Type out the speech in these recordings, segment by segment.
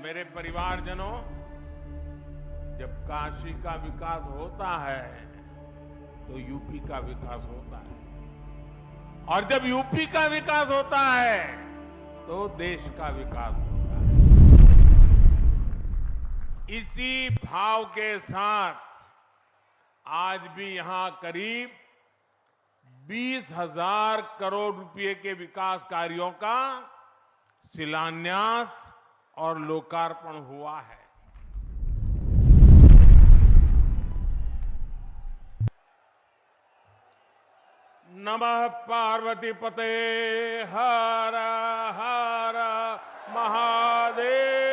मेरे परिवारजनों, जब काशी का विकास होता है तो यूपी का विकास होता है, और जब यूपी का विकास होता है तो देश का विकास होता है। इसी भाव के साथ आज भी यहां करीब 20,000 करोड़ रुपए के विकास कार्यों का शिलान्यास और लोकार्पण हुआ है। नमः पार्वती पते हर हर महादेव।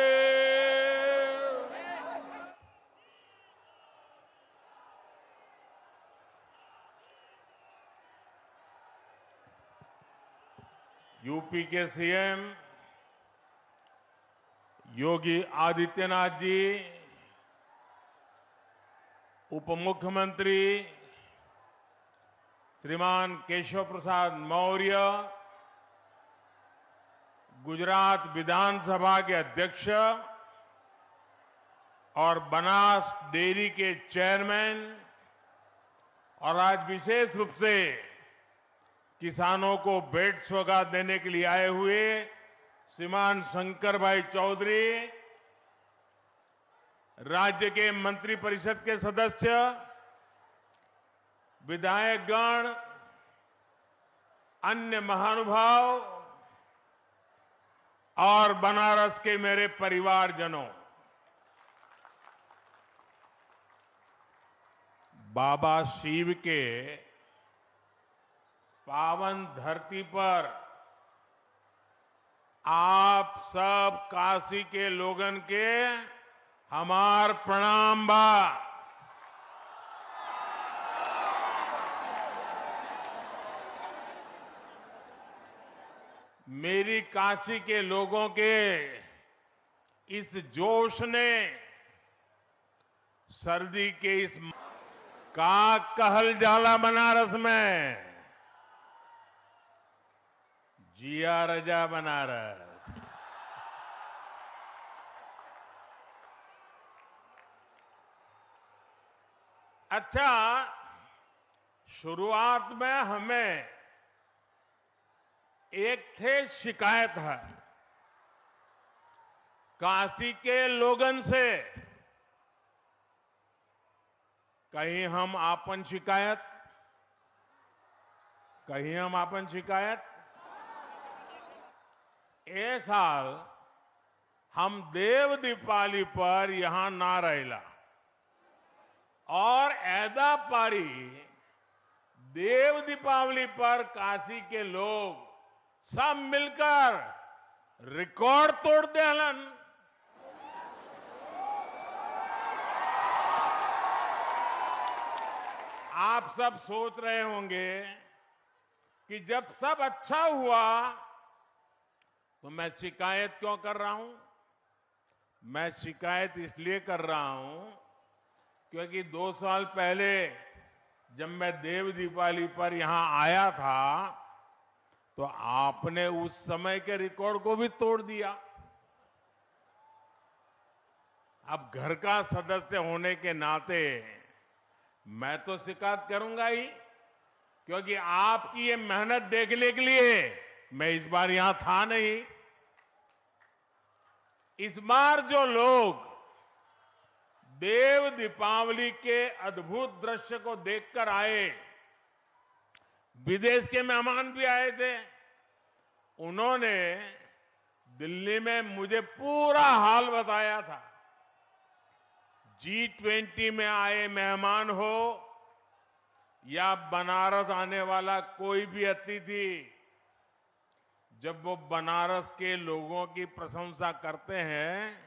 यूपी के सीएम योगी आदित्यनाथ जी, उप मुख्यमंत्री श्रीमान केशव प्रसाद मौर्य, गुजरात विधानसभा के अध्यक्ष और बनास डेयरी के चेयरमैन, और आज विशेष रूप से किसानों को भेंट सौगात देने के लिए आए हुए श्रीमान शंकर भाई चौधरी, राज्य के मंत्रिपरिषद के सदस्य, विधायकगण, अन्य महानुभाव और बनारस के मेरे परिवारजनों, बाबा शिव के पावन धरती पर आप सब काशी के लोगन के हमार प्रणाम बा। मेरी काशी के लोगों के इस जोश ने सर्दी के इस का कहल जाला बनारस में, जिया रजा बनारस। अच्छा, शुरुआत में हमें एक थे शिकायत है काशी के लोगन से, कहीं हम आपन शिकायत, कहीं हम आपन शिकायत। ए साल हम देव दीपावली पर यहां ना रहेला, और ऐदा पारी देव दीपावली पर काशी के लोग सब मिलकर रिकॉर्ड तोड़ देलन। आप सब सोच रहे होंगे कि जब सब अच्छा हुआ तो मैं शिकायत क्यों कर रहा हूं। मैं शिकायत इसलिए कर रहा हूं क्योंकि 2 साल पहले जब मैं देव दीपावली पर यहां आया था तो आपने उस समय के रिकॉर्ड को भी तोड़ दिया। अब घर का सदस्य होने के नाते मैं तो शिकायत करूंगा ही, क्योंकि आपकी ये मेहनत देखने के लिए मैं इस बार यहां था नहीं। इस बार जो लोग देव दीपावली के अद्भुत दृश्य को देखकर आए, विदेश के मेहमान भी आए थे, उन्होंने दिल्ली में मुझे पूरा हाल बताया था। G20 में आए मेहमान हो या बनारस आने वाला कोई भी अतिथि, जब वो बनारस के लोगों की प्रशंसा करते हैं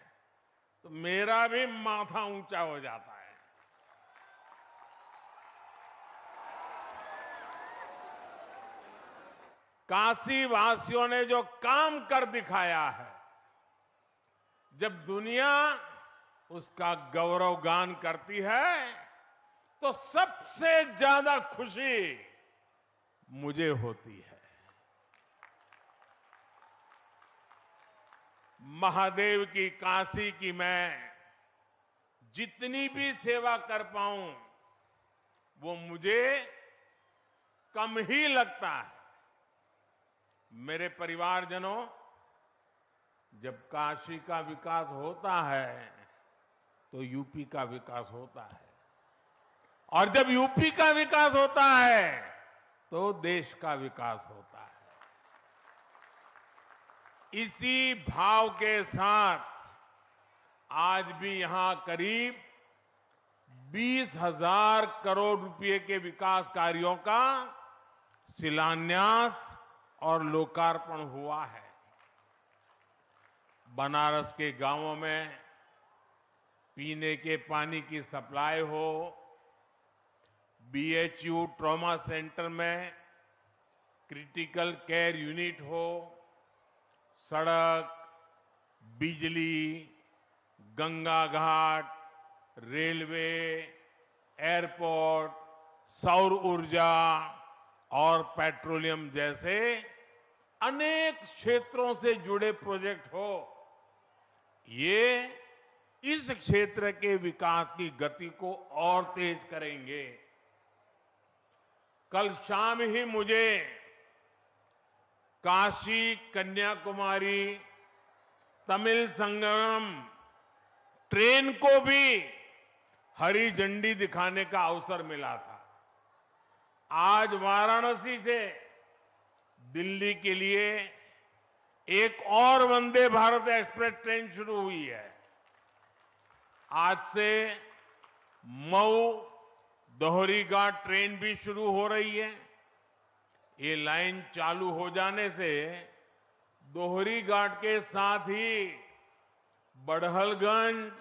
तो मेरा भी माथा ऊंचा हो जाता है। काशी वासियों ने जो काम कर दिखाया है, जब दुनिया उसका गौरवगान करती है तो सबसे ज्यादा खुशी मुझे होती है। महादेव की काशी की मैं जितनी भी सेवा कर पाऊं वो मुझे कम ही लगता है। मेरे परिवारजनों, जब काशी का विकास होता है तो यूपी का विकास होता है, और जब यूपी का विकास होता है तो देश का विकास होता है। इसी भाव के साथ आज भी यहां करीब 20,000 करोड़ रुपए के विकास कार्यों का शिलान्यास और लोकार्पण हुआ है। बनारस के गांवों में पीने के पानी की सप्लाई हो, बीएचयू ट्रॉमा सेंटर में क्रिटिकल केयर यूनिट हो, सड़क, बिजली, गंगा घाट, रेलवे, एयरपोर्ट, सौर ऊर्जा और पेट्रोलियम जैसे अनेक क्षेत्रों से जुड़े प्रोजेक्ट हो, ये इस क्षेत्र के विकास की गति को और तेज करेंगे। कल शाम ही मुझे काशी कन्याकुमारी तमिल संगम ट्रेन को भी हरी झंडी दिखाने का अवसर मिला था। आज वाराणसी से दिल्ली के लिए एक और वंदे भारत एक्सप्रेस ट्रेन शुरू हुई है। आज से मऊ दोहरी घाट ट्रेन भी शुरू हो रही है। ये लाइन चालू हो जाने से दोहरी घाट के साथ ही बड़हलगंज,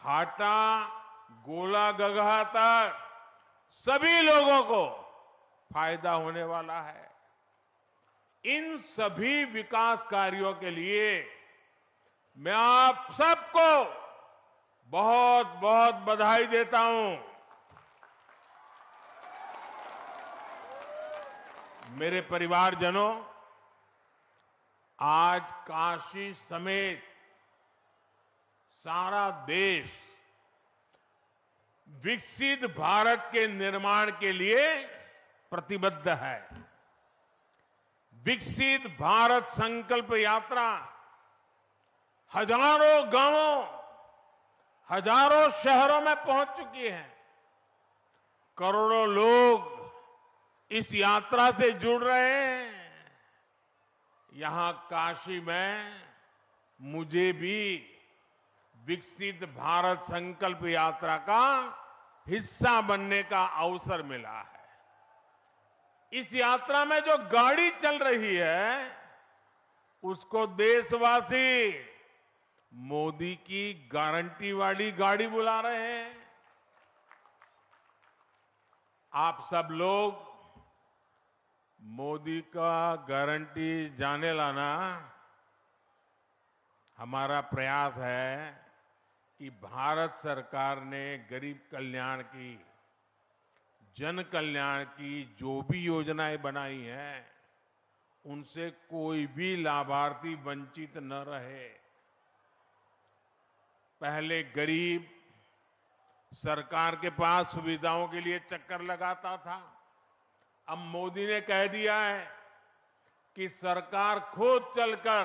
हाटा, गोलागगहा तक सभी लोगों को फायदा होने वाला है। इन सभी विकास कार्यों के लिए मैं आप सबको बहुत बहुत बधाई देता हूं। मेरे परिवारजनों, आज काशी समेत सारा देश विकसित भारत के निर्माण के लिए प्रतिबद्ध है। विकसित भारत संकल्प यात्रा हजारों गांवों, हजारों शहरों में पहुंच चुकी है। करोड़ों लोग इस यात्रा से जुड़ रहे हैं। यहां काशी में मुझे भी विकसित भारत संकल्प यात्रा का हिस्सा बनने का अवसर मिला है। इस यात्रा में जो गाड़ी चल रही है उसको देशवासी मोदी की गारंटी वाली गाड़ी बुला रहे हैं। आप सब लोग मोदी का गारंटी जाने लाना हमारा प्रयास है कि भारत सरकार ने गरीब कल्याण की, जन कल्याण की जो भी योजनाएं बनाई हैं उनसे कोई भी लाभार्थी वंचित न रहे। पहले गरीब सरकार के पास सुविधाओं के लिए चक्कर लगाता था। अब मोदी ने कह दिया है कि सरकार खुद चलकर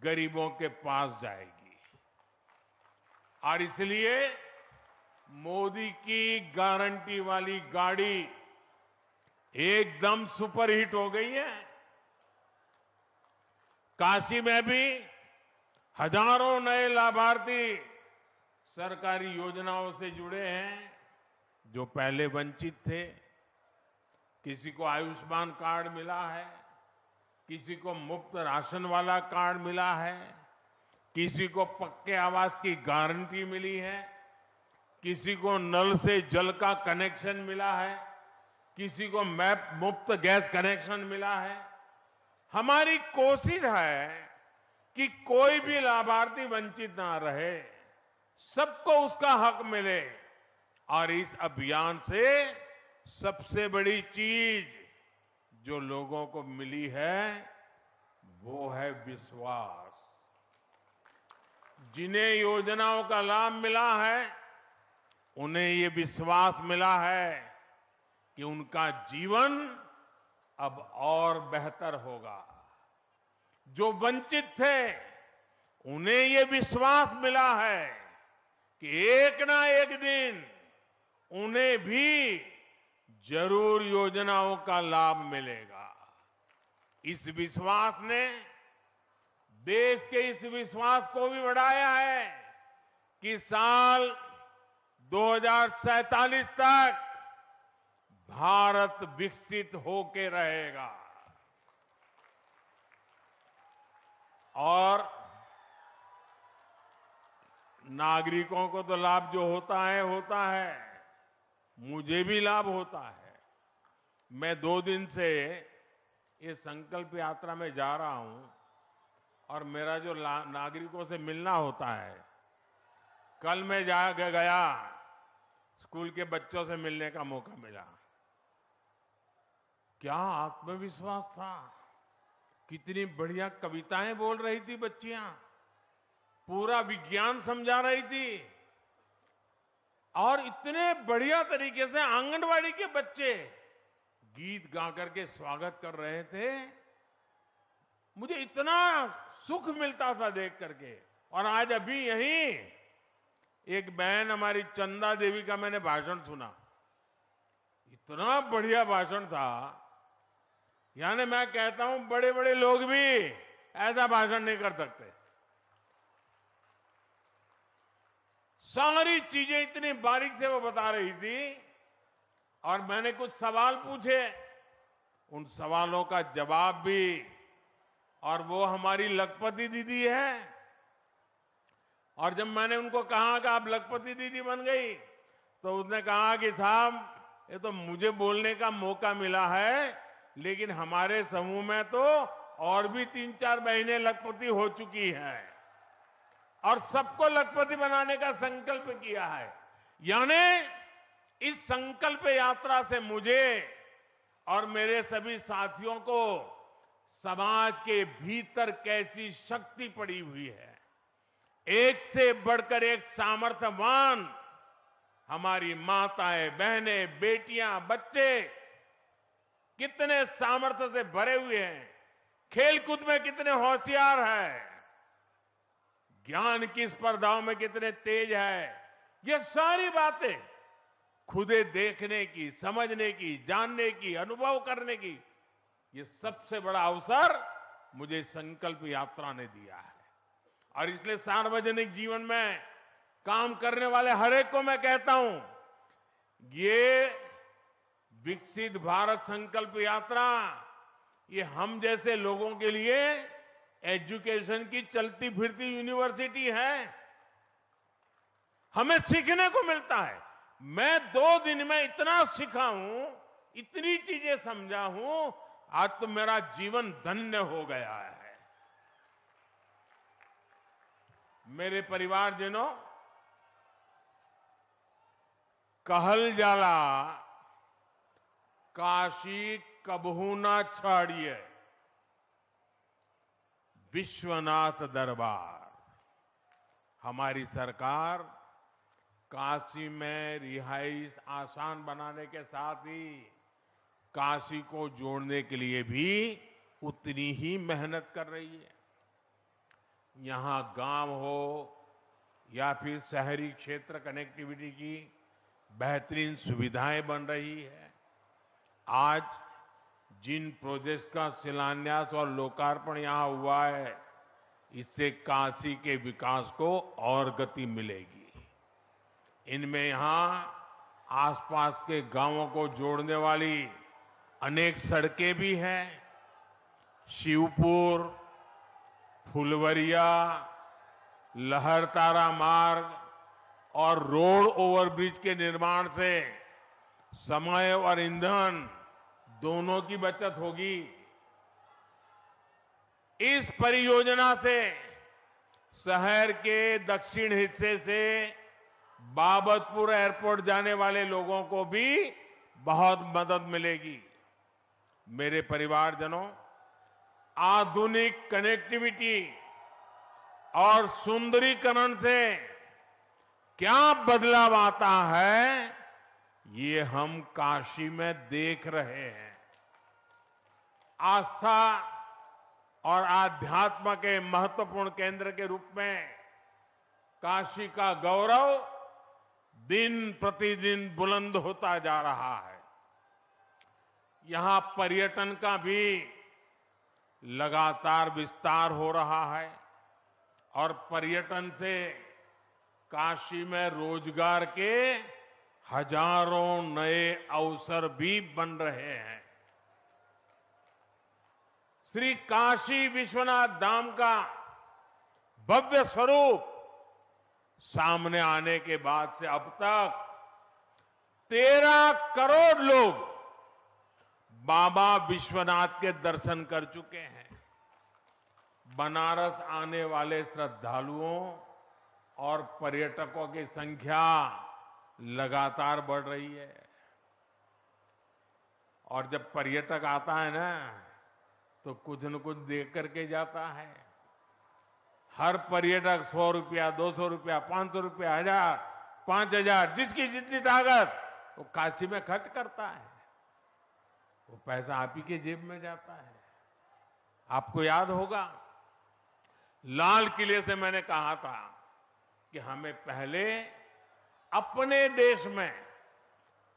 गरीबों के पास जाएगी, और इसलिए मोदी की गारंटी वाली गाड़ी एकदम सुपरहिट हो गई है। काशी में भी हजारों नए लाभार्थी सरकारी योजनाओं से जुड़े हैं जो पहले वंचित थे। किसी को आयुष्मान कार्ड मिला है, किसी को मुफ्त राशन वाला कार्ड मिला है, किसी को पक्के आवास की गारंटी मिली है, किसी को नल से जल का कनेक्शन मिला है, किसी को मैप मुफ्त गैस कनेक्शन मिला है। हमारी कोशिश है कि कोई भी लाभार्थी वंचित ना रहे, सबको उसका हक मिले। और इस अभियान से सबसे बड़ी चीज जो लोगों को मिली है वो है विश्वास। जिन्हें योजनाओं का लाभ मिला है, उन्हें ये विश्वास मिला है कि उनका जीवन अब और बेहतर होगा। जो वंचित थे, उन्हें ये विश्वास मिला है कि एक ना एक दिन उन्हें भी जरूर योजनाओं का लाभ मिलेगा। इस विश्वास ने देश के इस विश्वास को भी बढ़ाया है कि साल 2047 तक भारत विकसित होके रहेगा। और नागरिकों को तो लाभ जो होता है, मुझे भी लाभ होता है। मैं 2 दिन से ये संकल्प यात्रा में जा रहा हूं और मेरा जो नागरिकों से मिलना होता है, कल मैं गया, स्कूल के बच्चों से मिलने का मौका मिला। क्या आत्मविश्वास था, कितनी बढ़िया कविताएं बोल रही थी बच्चियां, पूरा विज्ञान समझा रही थी और इतने बढ़िया तरीके से आंगनवाड़ी के बच्चे गीत गा करके स्वागत कर रहे थे। मुझे इतना सुख मिलता था देख करके। और आज अभी यहीं एक बहन हमारी चंदा देवी का मैंने भाषण सुना, इतना बढ़िया भाषण था। यानी मैं कहता हूं बड़े बड़े लोग भी ऐसा भाषण नहीं कर सकते। सारी चीजें इतनी बारीक से वो बता रही थी और मैंने कुछ सवाल पूछे, उन सवालों का जवाब भी। और वो हमारी लखपति दीदी है। और जब मैंने उनको कहा कि आप लखपति दीदी बन गई, तो उसने कहा कि साहब ये तो मुझे बोलने का मौका मिला है, लेकिन हमारे समूह में तो और भी 3-4 बहनें लखपति हो चुकी हैं और सबको लखपति बनाने का संकल्प किया है। यानी इस संकल्प यात्रा से मुझे और मेरे सभी साथियों को समाज के भीतर कैसी शक्ति पड़ी हुई है, एक से बढ़कर एक सामर्थ्यवान हमारी माताएं, बहनें, बेटियां, बच्चे कितने सामर्थ्य से भरे हुए हैं, खेलकूद में कितने होशियार हैं, ज्ञान की स्पर्धाओं में कितने तेज है। ये सारी बातें खुदे देखने की, समझने की, जानने की, अनुभव करने की, ये सबसे बड़ा अवसर मुझे संकल्प यात्रा ने दिया है। और इसलिए सार्वजनिक जीवन में काम करने वाले हर एक को मैं कहता हूं, ये विकसित भारत संकल्प यात्रा ये हम जैसे लोगों के लिए एजुकेशन की चलती फिरती यूनिवर्सिटी है। हमें सीखने को मिलता है। मैं 2 दिन में इतना सीखा हूं, इतनी चीजें समझा हूं, आज तो मेरा जीवन धन्य हो गया है। मेरे परिवारजनों, कहल जाला काशी कबहू ना छाड़िए, विश्वनाथ दरबार। हमारी सरकार काशी में रिहाइश आसान बनाने के साथ ही काशी को जोड़ने के लिए भी उतनी ही मेहनत कर रही है। यहां गांव हो या फिर शहरी क्षेत्र कनेक्टिविटी की बेहतरीन सुविधाएं बन रही है। आज जिन प्रोजेक्ट्स का शिलान्यास और लोकार्पण यहां हुआ है, इससे काशी के विकास को और गति मिलेगी। इनमें यहां आसपास के गांवों को जोड़ने वाली अनेक सड़कें भी हैं। शिवपुर, फुलवरिया, लहरतारा मार्ग और रोड ओवरब्रिज के निर्माण से समय और ईंधन दोनों की बचत होगी। इस परियोजना से शहर के दक्षिण हिस्से से बाबतपुर एयरपोर्ट जाने वाले लोगों को भी बहुत मदद मिलेगी। मेरे परिवारजनों, आधुनिक कनेक्टिविटी और सुंदरीकरण से क्या बदलाव आता है, ये हम काशी में देख रहे हैं। आस्था और आध्यात्म के महत्वपूर्ण केंद्र के रूप में काशी का गौरव दिन प्रतिदिन बुलंद होता जा रहा है। यहां पर्यटन का भी लगातार विस्तार हो रहा है और पर्यटन से काशी में रोजगार के हजारों नए अवसर भी बन रहे हैं। श्री काशी विश्वनाथ धाम का भव्य स्वरूप सामने आने के बाद से अब तक 13 करोड़ लोग बाबा विश्वनाथ के दर्शन कर चुके हैं। बनारस आने वाले श्रद्धालुओं और पर्यटकों की संख्या लगातार बढ़ रही है। और जब पर्यटक आता है ना, तो कुछ न कुछ देख करके जाता है। हर पर्यटक 100 रुपया, 200 रुपया, 500 रुपया, 1000, 5000, जिसकी जितनी ताकत वो काशी में खर्च करता है। वो पैसा आप ही के जेब में जाता है। आपको याद होगा, लाल किले से मैंने कहा था कि हमें पहले अपने देश में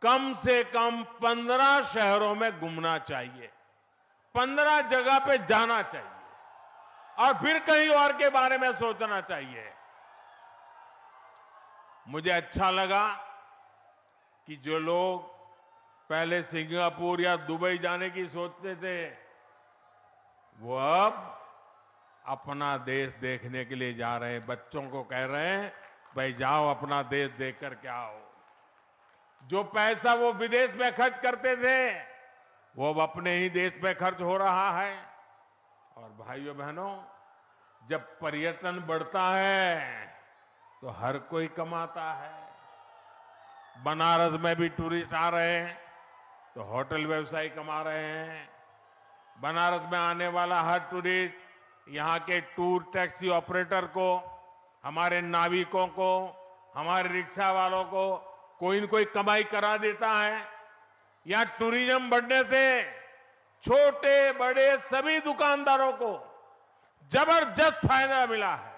कम से कम 15 शहरों में घूमना चाहिए, 15 जगह पे जाना चाहिए और फिर कहीं और के बारे में सोचना चाहिए। मुझे अच्छा लगा कि जो लोग पहले सिंगापुर या दुबई जाने की सोचते थे, वो अब अपना देश देखने के लिए जा रहे हैं। बच्चों को कह रहे हैं, भाई जाओ अपना देश देख कर के आओ। जो पैसा वो विदेश में खर्च करते थे, वो अब अपने ही देश में खर्च हो रहा है। और भाइयों बहनों, जब पर्यटन बढ़ता है तो हर कोई कमाता है। बनारस में भी टूरिस्ट आ रहे हैं तो होटल व्यवसायी कमा रहे हैं। बनारस में आने वाला हर टूरिस्ट यहां के टूर टैक्सी ऑपरेटर को, हमारे नाविकों को, हमारे रिक्शा वालों को कोई न कोई कमाई करा देता है। यहां टूरिज्म बढ़ने से छोटे बड़े सभी दुकानदारों को जबरदस्त फायदा मिला है।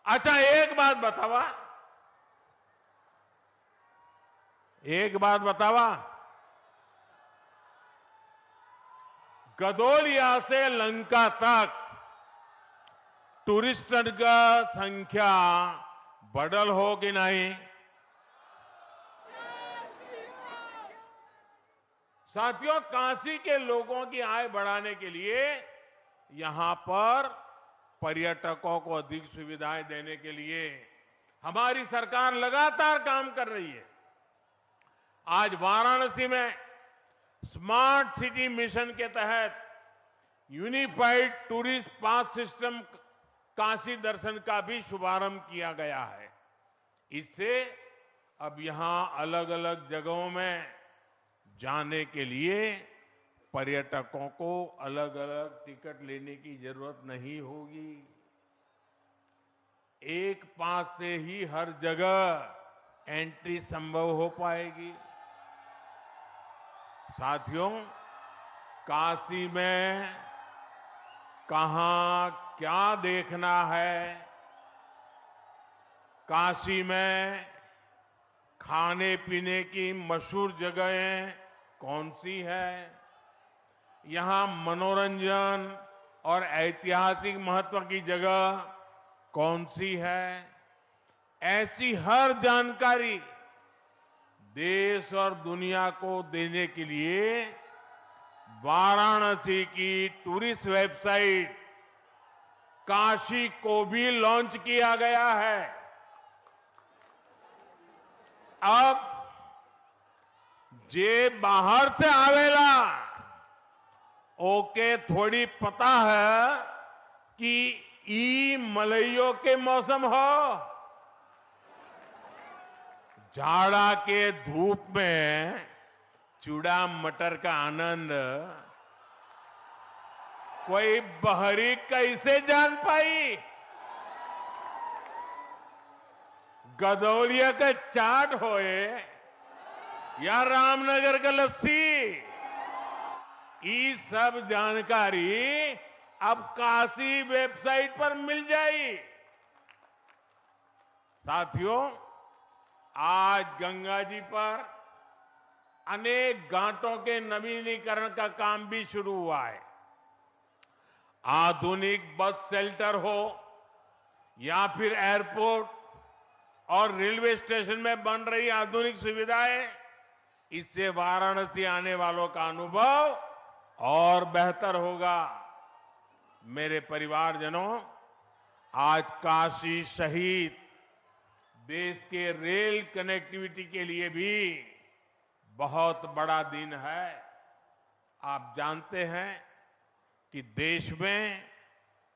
अच्छा, एक बात बतावा, गदोलिया से लंका तक टूरिस्टों का संख्या बढ़ल हो कि नहीं? साथियों, काशी के लोगों की आय बढ़ाने के लिए यहां पर पर्यटकों को अधिक सुविधाएं देने के लिए हमारी सरकार लगातार काम कर रही है। आज वाराणसी में स्मार्ट सिटी मिशन के तहत unified tourist pass system Kashi दर्शन का भी शुभारंभ किया गया है। इससे अब यहां अलग अलग जगहों में जाने के लिए पर्यटकों को अलग अलग टिकट लेने की जरूरत नहीं होगी। एक पास से ही हर जगह एंट्री संभव हो पाएगी। साथियों, काशी में कहां क्या देखना है, काशी में खाने पीने की मशहूर जगहें कौन सी है, यहां मनोरंजन और ऐतिहासिक महत्व की जगह कौन सी है, ऐसी हर जानकारी देश और दुनिया को देने के लिए वाराणसी की टूरिस्ट वेबसाइट काशी को भी लॉन्च किया गया है। अब जे बाहर से आवेला ओके थोड़ी पता है कि ई मलइयों के मौसम हो, जाड़ा के धूप में चूड़ा मटर का आनंद कोई बहरी कैसे जान पाई? गदौलिया का चाट होए या रामनगर का लस्सी, ये सब जानकारी अब काशी वेबसाइट पर मिल जाई। साथियों, आज गंगा जी पर अनेक घाटों के नवीनीकरण का काम भी शुरू हुआ है। आधुनिक बस शेल्टर हो या फिर एयरपोर्ट और रेलवे स्टेशन में बन रही आधुनिक सुविधाएं, इससे वाराणसी आने वालों का अनुभव और बेहतर होगा। मेरे परिवारजनों, आज काशी सहित देश के रेल कनेक्टिविटी के लिए भी बहुत बड़ा दिन है। आप जानते हैं कि देश में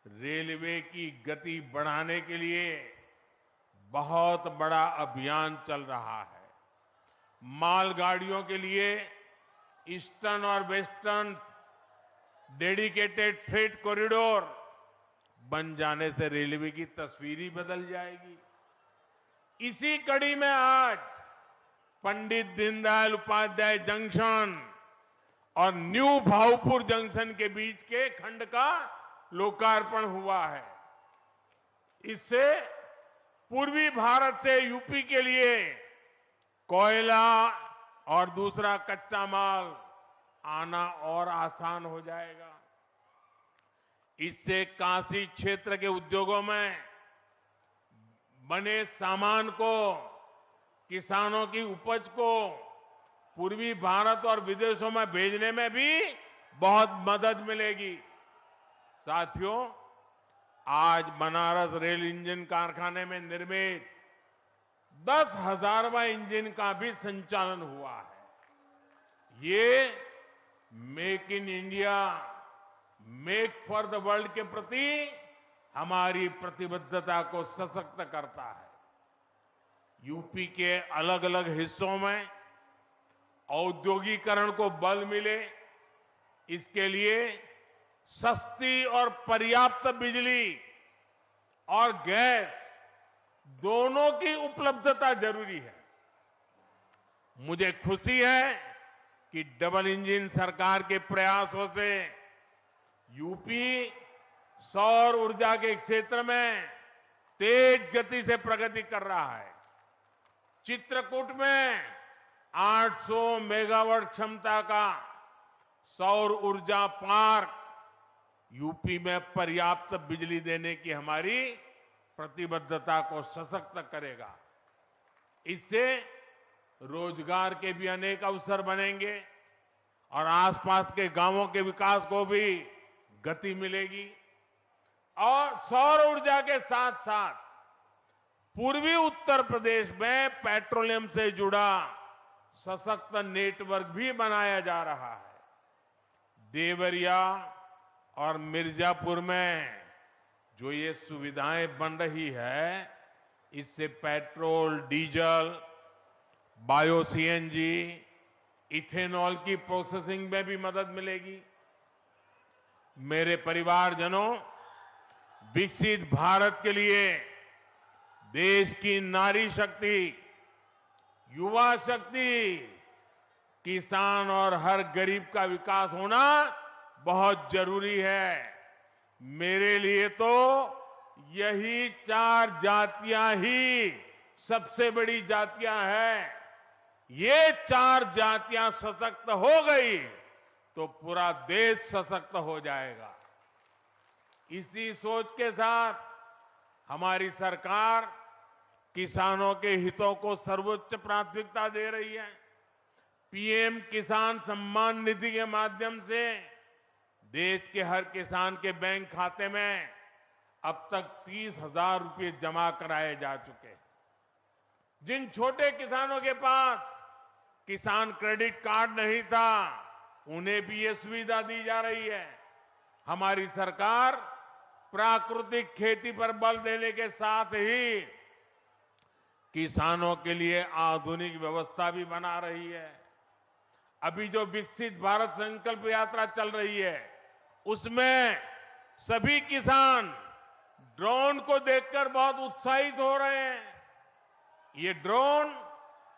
रेलवे की गति बढ़ाने के लिए बहुत बड़ा अभियान चल रहा है। मालगाड़ियों के लिए ईस्टर्न और वेस्टर्न डेडिकेटेड फ्रेट कॉरिडोर बन जाने से रेलवे की तस्वीर ही बदल जाएगी। इसी कड़ी में आज पंडित दीनदयाल उपाध्याय जंक्शन और न्यू भाऊपुर जंक्शन के बीच के खंड का लोकार्पण हुआ है। इससे पूर्वी भारत से यूपी के लिए कोयला और दूसरा कच्चा माल आना और आसान हो जाएगा। इससे काशी क्षेत्र के उद्योगों में बने सामान को, किसानों की उपज को पूर्वी भारत और विदेशों में भेजने में भी बहुत मदद मिलेगी। साथियों, आज बनारस रेल इंजन कारखाने में निर्मित 10,000वां इंजन का भी संचालन हुआ है। ये make in India, make for the world के प्रति हमारी प्रतिबद्धता को सशक्त करता है। यूपी के अलग अलग हिस्सों में औद्योगिकरण को बल मिले, इसके लिए सस्ती और पर्याप्त बिजली और गैस दोनों की उपलब्धता जरूरी है। मुझे खुशी है कि डबल इंजन सरकार के प्रयासों से यूपी सौर ऊर्जा के क्षेत्र में तेज गति से प्रगति कर रहा है। चित्रकूट में 800 मेगावाट क्षमता का सौर ऊर्जा पार्क यूपी में पर्याप्त बिजली देने की हमारी प्रतिबद्धता को सशक्त करेगा। इससे रोजगार के भी अनेक अवसर बनेंगे और आसपास के गांवों के विकास को भी गति मिलेगी। और सौर ऊर्जा के साथ साथ पूर्वी उत्तर प्रदेश में पेट्रोलियम से जुड़ा सशक्त नेटवर्क भी बनाया जा रहा है। देवरिया और मिर्जापुर में जो ये सुविधाएं बन रही है, इससे petrol, diesel, bio CNG, ethanol की प्रोसेसिंग में भी मदद मिलेगी। मेरे परिवारजनों, विकसित भारत के लिए देश की नारी शक्ति, युवा शक्ति, किसान और हर गरीब का विकास होना बहुत जरूरी है। मेरे लिए तो यही 4 जातियां ही सबसे बड़ी जातियां हैं। ये 4 जातियां सशक्त हो गई तो पूरा देश सशक्त हो जाएगा। इसी सोच के साथ हमारी सरकार किसानों के हितों को सर्वोच्च प्राथमिकता दे रही है। पीएम किसान सम्मान निधि के माध्यम से देश के हर किसान के बैंक खाते में अब तक 30,000 रुपये जमा कराए जा चुके हैं। जिन छोटे किसानों के पास किसान क्रेडिट कार्ड नहीं था, उन्हें भी ये सुविधा दी जा रही है। हमारी सरकार प्राकृतिक खेती पर बल देने के साथ ही किसानों के लिए आधुनिक व्यवस्था भी बना रही है। अभी जो विकसित भारत संकल्प यात्रा चल रही है, उसमें सभी किसान ड्रोन को देखकर बहुत उत्साहित हो रहे हैं। ये ड्रोन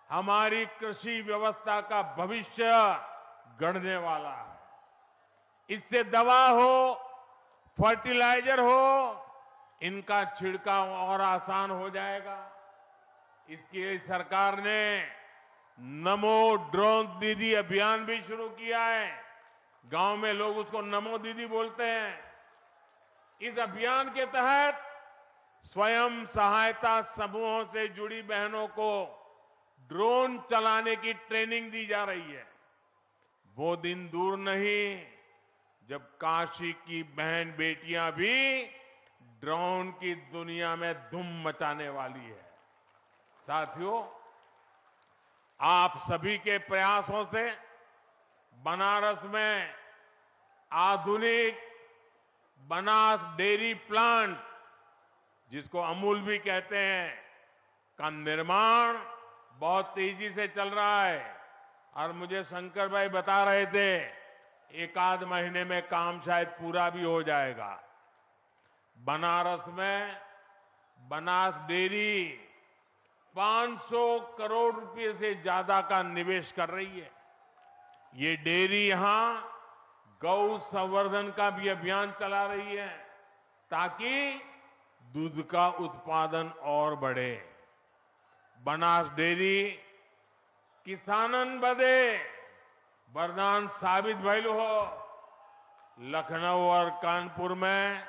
हमारी कृषि व्यवस्था का भविष्य गढ़ने वाला है। इससे दवा हो, फर्टिलाइजर हो, इनका छिड़काव और आसान हो जाएगा। इसके लिए सरकार ने नमो ड्रोन दीदी अभियान भी शुरू किया है। गांव में लोग उसको नमो दीदी बोलते हैं। इस अभियान के तहत स्वयं सहायता समूहों से जुड़ी बहनों को ड्रोन चलाने की ट्रेनिंग दी जा रही है। वो दिन दूर नहीं जब काशी की बहन बेटियां भी ड्रोन की दुनिया में धूम मचाने वाली है। साथियों, आप सभी के प्रयासों से बनारस में आधुनिक बनास डेयरी प्लांट, जिसको अमूल भी कहते हैं, का निर्माण बहुत तेजी से चल रहा है। और मुझे शंकर भाई बता रहे थे, एक आध महीने में काम शायद पूरा भी हो जाएगा। बनारस में बनास डेयरी 500 करोड़ रुपए से ज्यादा का निवेश कर रही है। ये डेयरी यहां गौ संवर्धन का भी अभियान चला रही है ताकि दूध का उत्पादन और बढ़े। बनास डेयरी किसानन बदे वरदान साबित भइल हो। लखनऊ और कानपुर में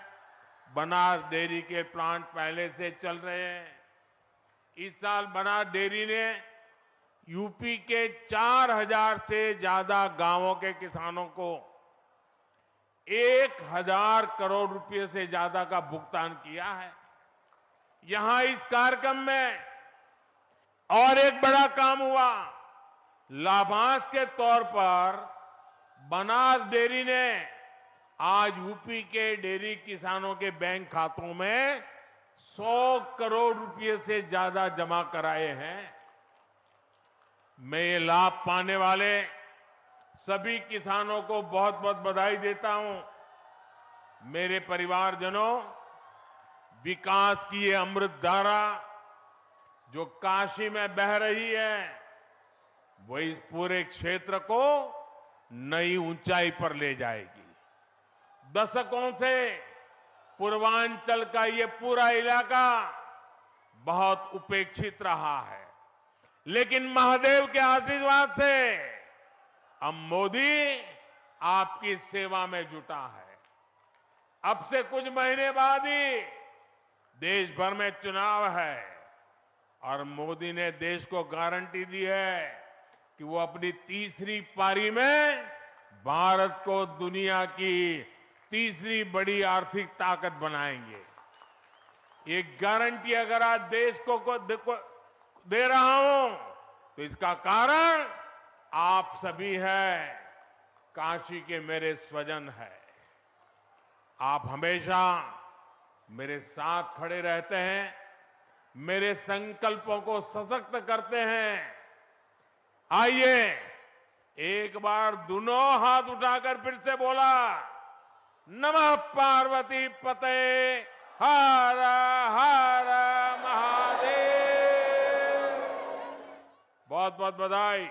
बनास डेयरी के प्लांट पहले से चल रहे हैं। इस साल बनास डेयरी ने यूपी के 4000 से ज्यादा गांवों के किसानों को 1000 करोड़ रुपए से ज्यादा का भुगतान किया है। यहां इस कार्यक्रम में और एक बड़ा काम हुआ। लाभांश के तौर पर बनास डेयरी ने आज यूपी के डेयरी किसानों के बैंक खातों में 100 करोड़ रुपए से ज्यादा जमा कराए हैं। मैं ये लाभ पाने वाले सभी किसानों को बहुत बहुत बधाई देता हूं। मेरे परिवारजनों, विकास की ये अमृत धारा जो काशी में बह रही है, वो इस पूरे क्षेत्र को नई ऊंचाई पर ले जाएगी। दशकों से पूर्वांचल का ये पूरा इलाका बहुत उपेक्षित रहा है, लेकिन महादेव के आशीर्वाद से अब मोदी आपकी सेवा में जुटा है। अब से कुछ महीने बाद ही देश भर में चुनाव है और मोदी ने देश को गारंटी दी है कि वो अपनी तीसरी पारी में भारत को दुनिया की तीसरी बड़ी आर्थिक ताकत बनाएंगे। ये गारंटी अगर आज देश को दे रहा हूं तो इसका कारण आप सभी हैं, काशी के मेरे स्वजन हैं। आप हमेशा मेरे साथ खड़े रहते हैं, मेरे संकल्पों को सशक्त करते हैं। आइए एक बार दोनों हाथ उठाकर फिर से बोला, नमः पार्वती पते हर हर महादेव। बहुत बहुत बधाई।